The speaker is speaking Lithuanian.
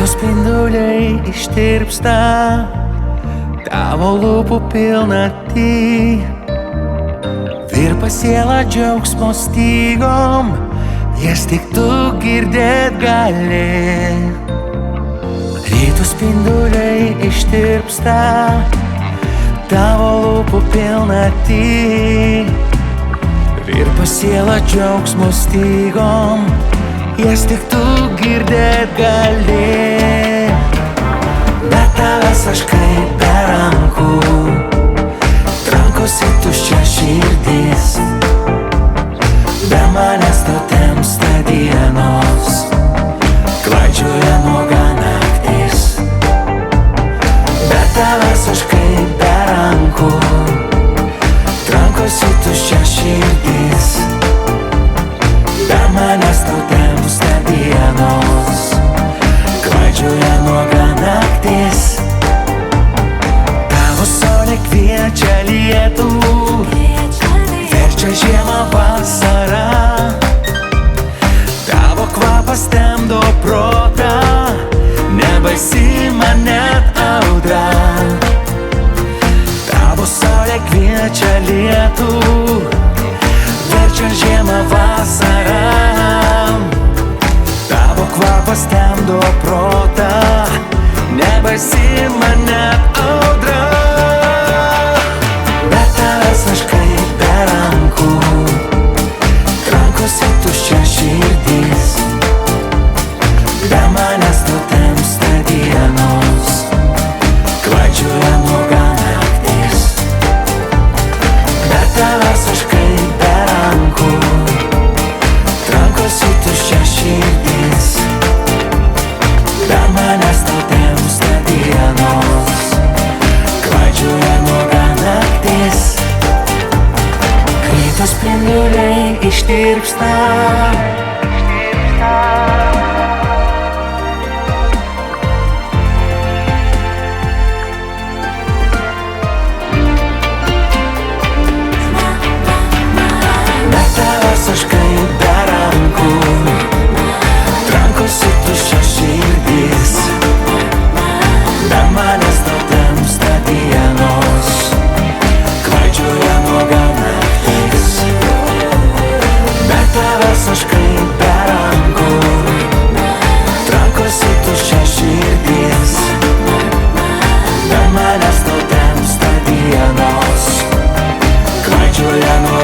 spinduliai ištirpsta tavo lūpų pilnatį, virpa siela džiaugsmo stygom, jas tik tu girdėt gali. Rytų spinduliai ištirpsta tavo lūpų pilnatį, virpa siela džiaugsmo stygom, jas tik tu girdėt gali. Be tavęs aš kaip be rankų, trankosi tuščia širdis, be manęs tau temsta dienos, klaidžioja nuoga naktis. Be tavęs aš kaip be rankų, trankosi tuščia širdis, be manęs tau temsta dienos, klaidžioja nuoga naktis. Tavo saulė kviečia lietų, verčia žiemą vasarą, tavo kvapas temdo protą, nebaisi man net audra. Tavo saulė kviečia lietų, verčia žiemą vasarą, tavo kvapas temdo protą, nebaisi man net audra. Be tavęs aš kaip be rankų, trankosi tuščia širdis, be manęs tau temsta dienos, klaidžioja nuoga naktis. Be tavęs aš kaip be rankų, trankosi tuščia širdis, be manęs tau temsta dienos, klaidžioja nuoga naktis. Ryto spinduliai ištirpsta be tavęs aš kaip be rankų, trankosi tuščia širdis, be manęs tau temsta dienos, klaidžioja nuoga naktis. Be tavęs aš kaip be rankų, trankosi tuščia širdis, be manęs tau temsta dienos, klaidžioja nuoga naktis.